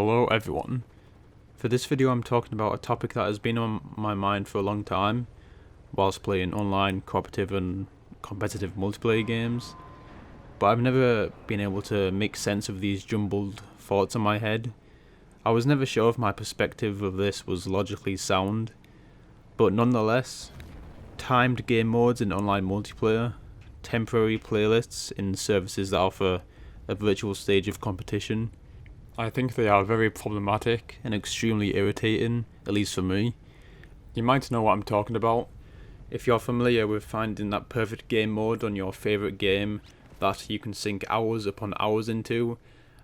Hello everyone. For this video I'm talking about a topic that has been on my mind for a long time whilst playing online cooperative and competitive multiplayer games, but I've never been able to make sense of these jumbled thoughts in my head. I was never sure if my perspective of this was logically sound, but nonetheless, timed game modes in online multiplayer, temporary playlists in services that offer a virtual stage of competition, I think they are very problematic and extremely irritating, at least for me. You might know what I'm talking about. If you're familiar with finding that perfect game mode on your favourite game that you can sink hours upon hours into,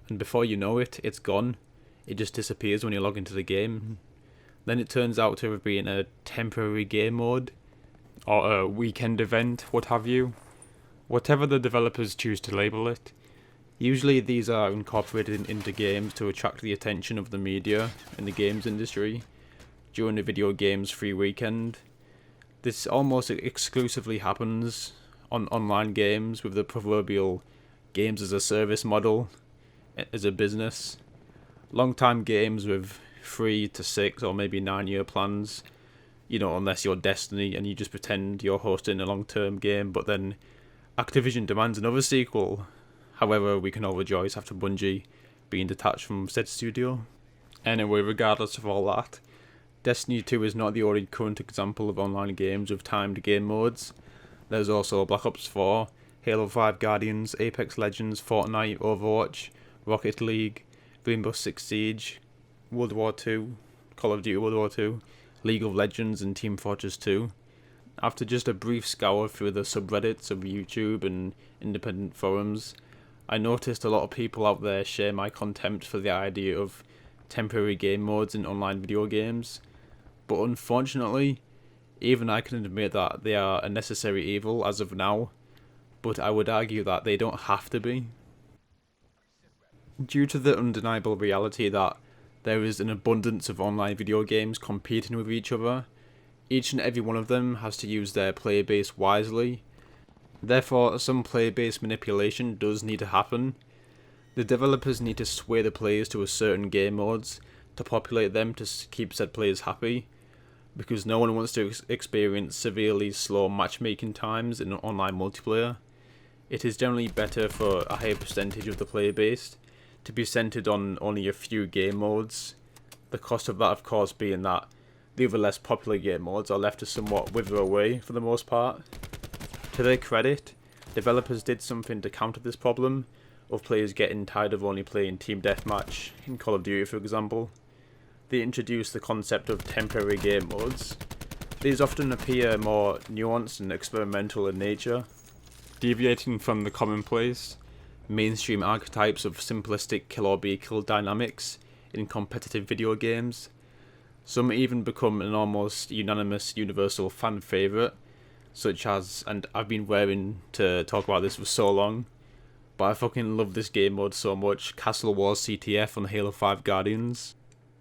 and before you know it, it's gone. It just disappears when you log into the game. Then it turns out to have been a temporary game mode, or a weekend event, what have you. Whatever the developers choose to label it. Usually these are incorporated into games to attract the attention of the media in the games industry during the video game's free weekend. This almost exclusively happens on online games with the proverbial games as a service model as a business. Long-time games with 3 to 6 or maybe 9-year plans, unless you're Destiny and you just pretend you're hosting a long-term game, but then Activision demands another sequel. However, we can all rejoice after Bungie being detached from said studio. Anyway, regardless of all that, Destiny 2 is not the only current example of online games with timed game modes. There's also Black Ops 4, Halo 5 Guardians, Apex Legends, Fortnite, Overwatch, Rocket League, Rainbow Six Siege, World War 2, Call of Duty World War 2, League of Legends and Team Fortress 2. After just a brief scour through the subreddits of YouTube and independent forums, I noticed a lot of people out there share my contempt for the idea of temporary game modes in online video games, but unfortunately, even I can admit that they are a necessary evil as of now, but I would argue that they don't have to be. Due to the undeniable reality that there is an abundance of online video games competing with each other, each and every one of them has to use their player base wisely. Therefore, some player-based manipulation does need to happen. The developers need to sway the players to a certain game modes to populate them to keep said players happy, because no one wants to experience severely slow matchmaking times in online multiplayer. It is generally better for a higher percentage of the player base to be centered on only a few game modes. The cost of that, of course, being that the other less popular game modes are left to somewhat wither away for the most part. To their credit, developers did something to counter this problem of players getting tired of only playing Team Deathmatch in Call of Duty, for example. They introduced the concept of temporary game modes. These often appear more nuanced and experimental in nature, deviating from the commonplace, mainstream archetypes of simplistic kill or be killed dynamics in competitive video games. Some even become an almost unanimous universal fan favourite, such as, and I've been raring to talk about this for so long, but I fucking love this game mode so much, Castle Wars CTF on Halo 5 Guardians.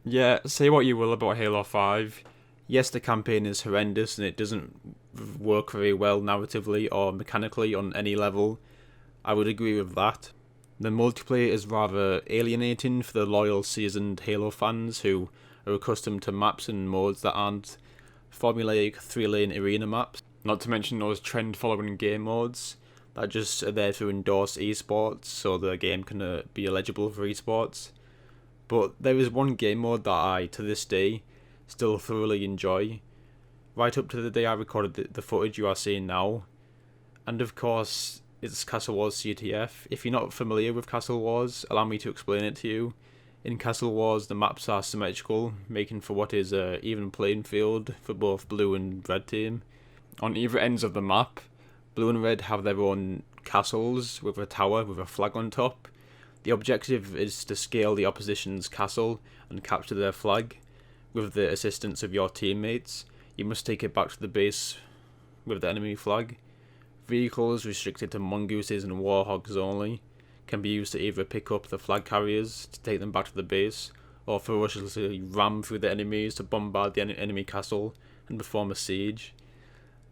Yeah, say what you will about Halo 5, yes, the campaign is horrendous and it doesn't work very well narratively or mechanically on any level. I would agree with that. The multiplayer is rather alienating for the loyal seasoned Halo fans who are accustomed to maps and modes that aren't formulaic 3-lane arena maps. Not to mention those trend-following game modes that just are there to endorse esports so the game can be eligible for esports. But there is one game mode that I, to this day, still thoroughly enjoy, right up to the day I recorded the footage you are seeing now. And of course, it's Castle Wars CTF. If you're not familiar with Castle Wars, allow me to explain it to you. In Castle Wars, the maps are symmetrical, making for what is an even playing field for both blue and red team. On either ends of the map, blue and red have their own castles with a tower with a flag on top. The objective is to scale the opposition's castle and capture their flag. With the assistance of your teammates, you must take it back to the base with the enemy flag. Vehicles restricted to mongooses and warhogs only can be used to either pick up the flag carriers to take them back to the base, or ferociously ram through the enemies to bombard the enemy castle and perform a siege.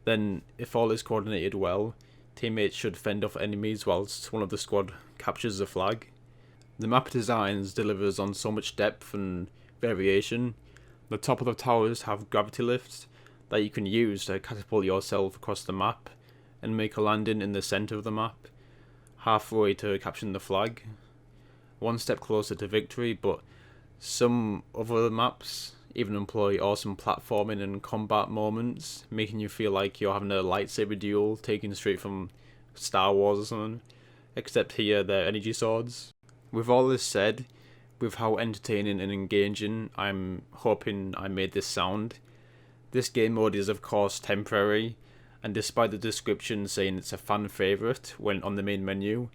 Then, if all is coordinated well, teammates should fend off enemies whilst one of the squad captures the flag. The map designs delivers on so much depth and variation. The top of the towers have gravity lifts that you can use to catapult yourself across the map and make a landing in the centre of the map, halfway to capturing the flag. One step closer to victory, but some other maps even employ awesome platforming and combat moments, making you feel like you're having a lightsaber duel taken straight from Star Wars or something, except here they're energy swords. With all this said, with how entertaining and engaging I'm hoping I made this sound, this game mode is of course temporary, and despite the description saying it's a fan favourite when on the main menu,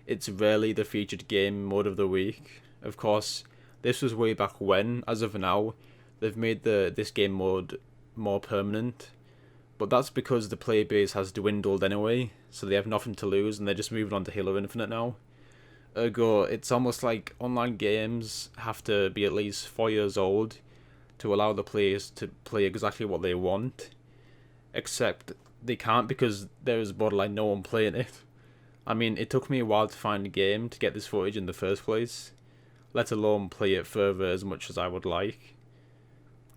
it's rarely the featured game mode of the week. Of course, this was way back when. As of now, they've made this game mode more permanent, but that's because the player base has dwindled anyway, so they have nothing to lose and they're just moving on to Halo Infinite now. Ergo, it's almost like online games have to be at least 4 years old to allow the players to play exactly what they want, except they can't because there is borderline no one playing it. I mean, it took me a while to find a game to get this footage in the first place, let alone play it further as much as I would like.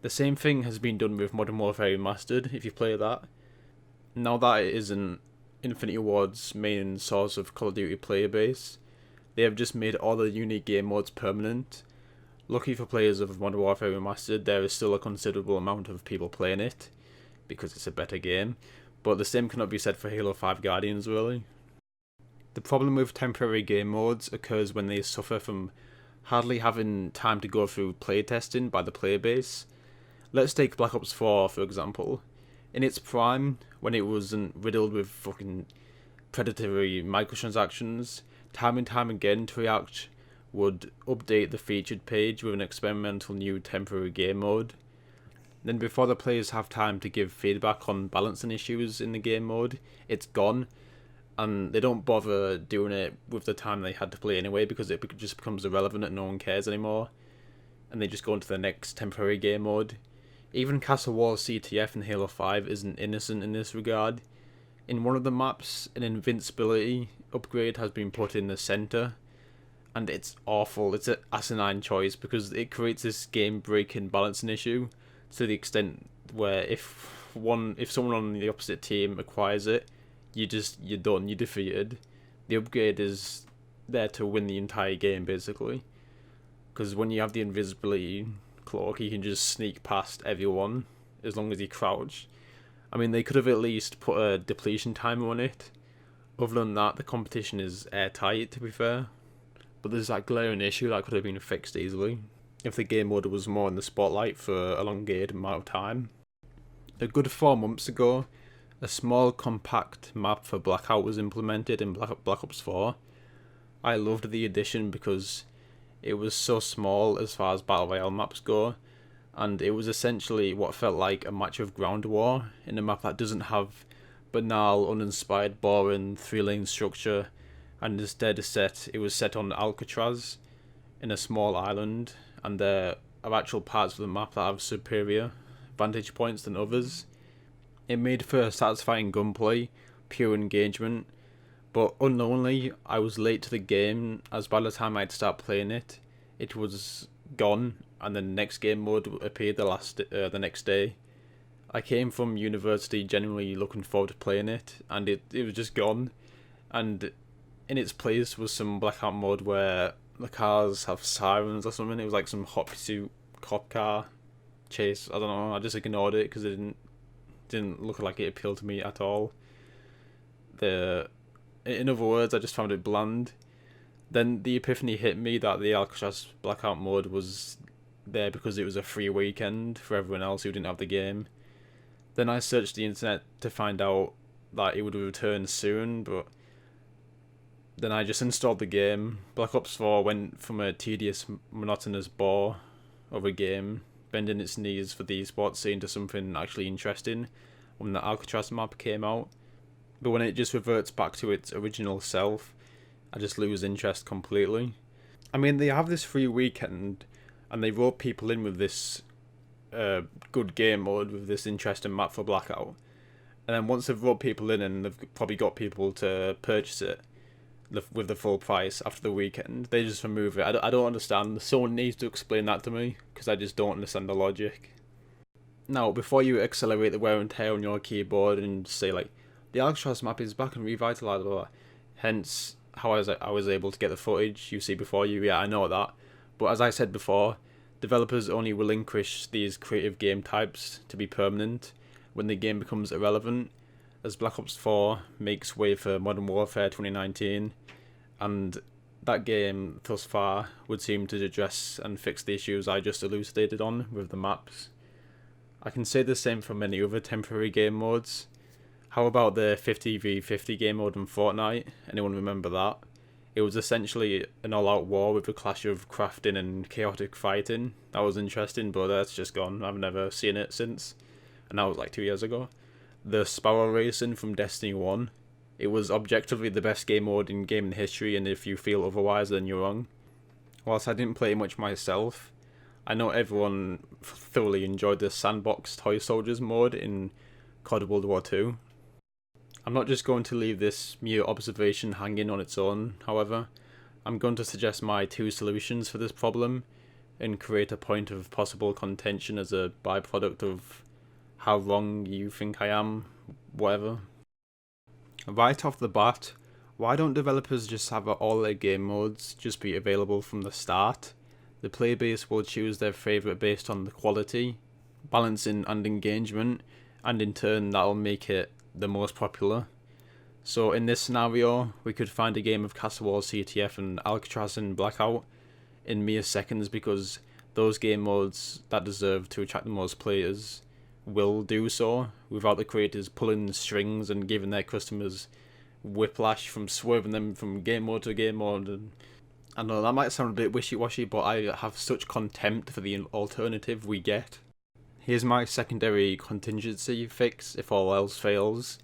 The same thing has been done with Modern Warfare Remastered, if you play that. Now that it isn't Infinity Ward's main source of Call of Duty player base, they have just made all the unique game modes permanent. Lucky for players of Modern Warfare Remastered, there is still a considerable amount of people playing it, because it's a better game, but the same cannot be said for Halo 5 Guardians really. The problem with temporary game modes occurs when they suffer from hardly having time to go through playtesting by the player base. Let's take Black Ops 4 for example. In its prime, when it wasn't riddled with fucking predatory microtransactions, time and time again Treyarch would update the featured page with an experimental new temporary game mode. Then before the players have time to give feedback on balancing issues in the game mode, it's gone, and they don't bother doing it with the time they had to play anyway because it just becomes irrelevant and no one cares anymore, and they just go into the next temporary game mode. Even Castle Wars CTF in Halo 5 isn't innocent in this regard. In one of the maps, an invincibility upgrade has been put in the centre, and it's awful. It's an asinine choice because it creates this game-breaking balancing issue to the extent where if someone on the opposite team acquires it, you're done, you're defeated. The upgrade is there to win the entire game basically, because when you have the invisibility cloak, you can just sneak past everyone as long as you crouch. I mean, they could have at least put a depletion timer on it. Other than that, the competition is airtight, to be fair. But there's that glaring issue that could have been fixed easily if the game mode was more in the spotlight for a elongated amount of time. A good 4 months ago, a small compact map for Blackout was implemented in Black Ops 4. I loved the addition because it was so small as far as Battle Royale maps go, and it was essentially what felt like a match of ground war in a map that doesn't have banal, uninspired, boring 3-lane structure, and instead it was set on Alcatraz in a small island, and there are actual parts of the map that have superior vantage points than others. It made for satisfying gunplay, pure engagement, but unknowingly I was late to the game, as by the time I'd start playing it, it was gone, and the next game mode appeared the next day. I came from university genuinely looking forward to playing it, and it was just gone, and in its place was some Blackout mode where the cars have sirens or something. It was like some hot pursuit cop car chase. I don't know, I just ignored it because it didn't look like it appealed to me at all. In other words, I just found it bland. Then the epiphany hit me that the Alcatraz Blackout mode was there because it was a free weekend for everyone else who didn't have the game. Then I searched the internet to find out that it would return soon, but then I just installed the game. Black Ops 4 went from a tedious, monotonous bore of a game, bending its knees for the esports scene, to something actually interesting when the Alcatraz map came out. But when it just reverts back to its original self, I just lose interest completely. I mean, they have this free weekend, and they rope people in with this good game mode, with this interesting map for Blackout. And then once they've roped people in and they've probably got people to purchase it, with the full price after the weekend. They just remove it. I don't understand. Someone needs to explain that to me, because I just don't understand the logic. Now, before you accelerate the wear and tear on your keyboard and say like, the Alcatraz map is back and revitalized, blah, blah, hence how I was able to get the footage you see before you. Yeah, I know that. But as I said before, developers only relinquish these creative game types to be permanent when the game becomes irrelevant, as Black Ops 4 makes way for Modern Warfare 2019, and that game thus far would seem to address and fix the issues I just elucidated on with the maps. I can say the same for many other temporary game modes. How about the 50v50 game mode in Fortnite? Anyone remember that? It was essentially an all-out war with a clash of crafting and chaotic fighting. That was interesting, but that's just gone. I've never seen it since, and that was like 2 years ago. The Sparrow Racing from Destiny 1. It was objectively the best game mode in gaming history, and if you feel otherwise, then you're wrong. Whilst I didn't play much myself, I know everyone thoroughly enjoyed the Sandbox Toy Soldiers mode in COD World War II. I'm not just going to leave this mere observation hanging on its own, however. I'm going to suggest my 2 solutions for this problem and create a point of possible contention as a byproduct of how wrong you think I am, whatever. Right off the bat, why don't developers just have all their game modes just be available from the start? The player base will choose their favourite based on the quality, balancing and engagement, and in turn that'll make it the most popular. So in this scenario, we could find a game of Castle Wall CTF and Alcatraz and Blackout in mere seconds, because those game modes that deserve to attract the most players will do so without the creators pulling strings and giving their customers whiplash from swerving them from game mode to game mode. And I know that might sound a bit wishy-washy, but I have such contempt for the alternative we get. Here's my secondary contingency fix if all else fails.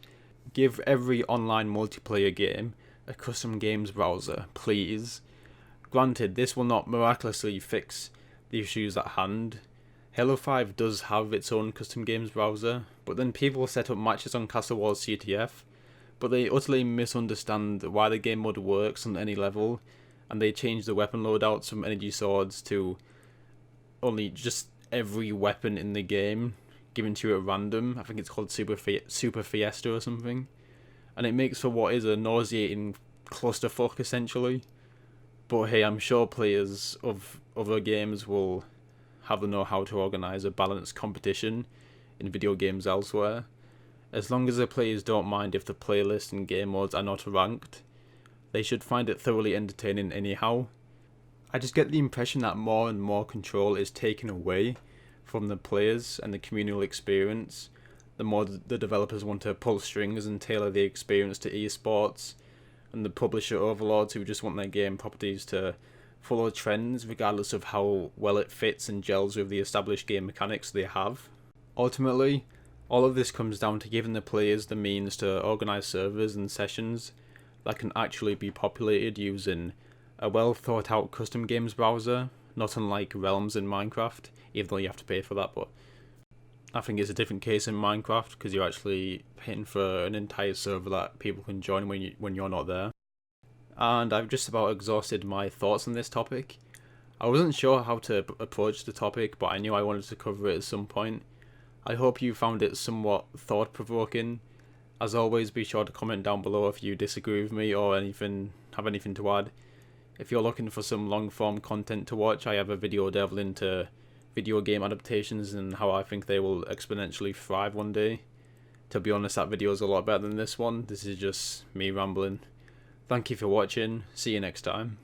Give every online multiplayer game a custom games browser, please. Granted, this will not miraculously fix the issues at hand. Halo 5 does have its own custom games browser, but then people set up matches on Castle Wars CTF, but they utterly misunderstand why the game mode works on any level, and they change the weapon loadouts from energy swords to only just every weapon in the game given to you at random. I think it's called Super Fiesta or something, and it makes for what is a nauseating clusterfuck essentially. But hey, I'm sure players of other games will have the know-how to organise a balanced competition in video games elsewhere. As long as the players don't mind if the playlist and game modes are not ranked, they should find it thoroughly entertaining anyhow. I just get the impression that more and more control is taken away from the players and the communal experience, the more the developers want to pull strings and tailor the experience to esports, and the publisher overlords who just want their game properties to follow trends regardless of how well it fits and gels with the established game mechanics they have. Ultimately, all of this comes down to giving the players the means to organise servers and sessions that can actually be populated using a well thought out custom games browser, not unlike Realms in Minecraft, even though you have to pay for that, but I think it's a different case in Minecraft because you're actually paying for an entire server that people can join when you're not there. And I've just about exhausted my thoughts on this topic. I wasn't sure how to approach the topic, but I knew I wanted to cover it at some point. I hope you found it somewhat thought-provoking. As always, be sure to comment down below if you disagree with me or have anything to add. If you're looking for some long-form content to watch, I have a video delving into video game adaptations and how I think they will exponentially thrive one day. To be honest, that video is a lot better than this one. This is just me rambling. Thank you for watching. See you next time.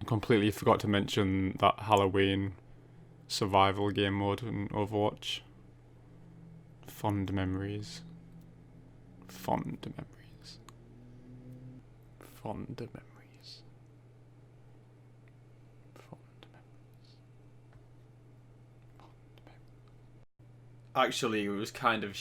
I completely forgot to mention that Halloween survival game mode in Overwatch. Fond memories. Fond memories. Fond memories. Fond memories. Fond memories. Actually, it was kind of